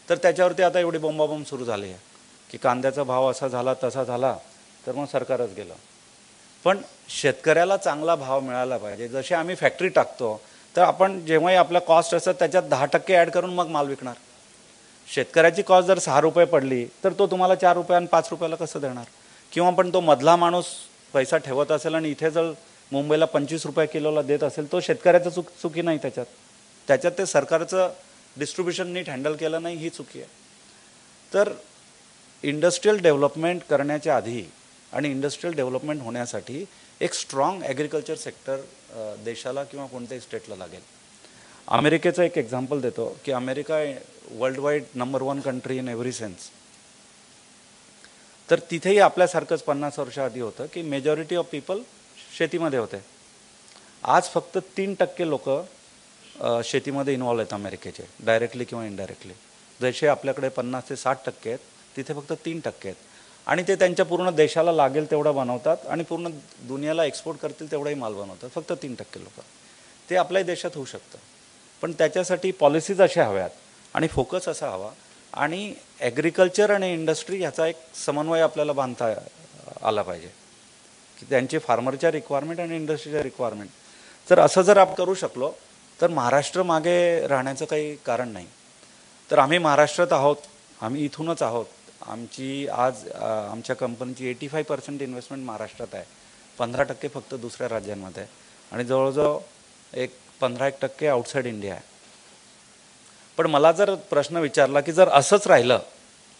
तर त्याच्यावरती आता एवढी बोंबाबोंब सुरू झाली आहे की कांद्याचा भाव असा झाला तसा झाला तर मग सरकारच गेलं. पण शेतकऱ्याला चांगला भाव मिळाला पाहिजे. जसे आम्ही फॅक्टरी टाकतो तर आपण जेव्हाही आपला कॉस्ट असतं त्याच्यात 10% ॲड करून मग माल विकणार. शेतकऱ्याची कॉस्ट जर 6 रुपये पडली तर तो तुम्हाला 4 रुपये आणि 5 रुपयाला कसं देणार? किंवा पण तो मधला माणूस पैसा ठेवत असेल आणि इथे जर मुंबईला 25 रुपये किलोला देत असेल तो शेतकऱ्याचं चुकी नाही. त्याच्यात ते सरकारचं डिस्ट्रीब्युशन नीट हँडल केलं नाही, ही चुकी आहे. तर इंडस्ट्रियल डेव्हलपमेंट करण्याच्या आधी आणि इंडस्ट्रियल डेव्हलपमेंट होण्यासाठी एक स्ट्रॉंग ॲग्रिकल्चर सेक्टर देशाला किंवा कोणत्याही स्टेटला लागेल. अमेरिकेचं एक एक्झाम्पल देतो की America world wide number 1 country in every sense. तर तिथेही आपल्यासारखंच 50 वर्षाआधी होतं की मेजॉरिटी ऑफ पीपल शेतीमध्ये होते. आज फक्त 3% लोक शेतीमध्ये इन्व्हॉल्व आहेत अमेरिकेचे, डायरेक्टली किंवा इनडायरेक्टली. जसे आपल्याकडे 50 ते 60% आहेत तिथे फक्त 3% आहेत. आणि ते त्यांच्या पूर्ण देशाला लागेल तेवढं बनवतात आणि पूर्ण दुनियाला एक्सपोर्ट करतील तेवढाही माल बनवतात. फक्त 3% लोक. ते आपल्याही देशात होऊ शकतं. पण त्याच्यासाठी पॉलिसीज अशा हव्यात आणि फोकस असा हवा आणि ॲग्रिकल्चर आणि इंडस्ट्री ह्याचा एक समन्वय आपल्याला बांधता आला पाहिजे की त्यांचे फार्मरच्या रिक्वायरमेंट आणि इंडस्ट्रीच्या रिक्वायरमेंट. तर असं जर आपण करू शकलो तर महाराष्ट्र मागे राहण्याचं काही कारण नाही. तर आम्ही महाराष्ट्रात आहोत, आम्ही इथूनच आहोत. आमची आज आमच्या कंपनीची 85% इन्व्हेस्टमेंट महाराष्ट्रात आहे, 15% फक्त दुसऱ्या राज्यांमध्ये आहे आणि जवळजवळ एक 15% आउटसाईड इंडिया आहे. पण मला जर प्रश्न विचारला की जर असंच राहिलं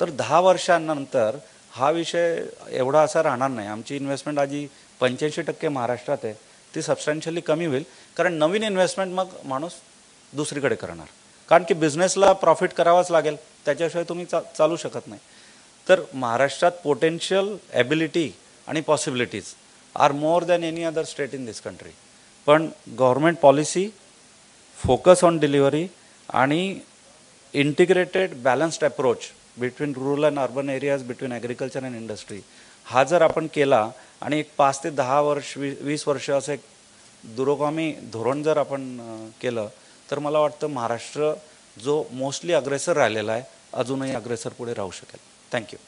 तर 10 वर्षांनंतर हा विषय एवढा असा राहणार नाही. आमची इन्व्हेस्टमेंट आधी 85% महाराष्ट्रात आहे, ती सबस्टॅन्शियली कमी होईल कारण नवीन इन्व्हेस्टमेंट मग माणूस दुसरीकडे करणार. कारण की बिझनेसला प्रॉफिट करावाच लागेल, त्याच्याशिवाय तुम्ही चालू शकत नाही. तर महाराष्ट्रात पोटेन्शियल ॲबिलिटी आणि possibilities are more than any other state in this country. पण government policy, focus on delivery आणि integrated balanced approach between rural and urban areas, between agriculture and industry, हा जर आपण केला आणि एक 5 ते 10 वर्ष 20 वर्ष असं एक दुरोगामी धोरण जर आपण केलं, तर मला वाटतं महाराष्ट्र जो मोस्टली अग्रेसर राहिलेला आहे अजूनही अग्रेसर पुढे राहू शकेल. थँक्यू.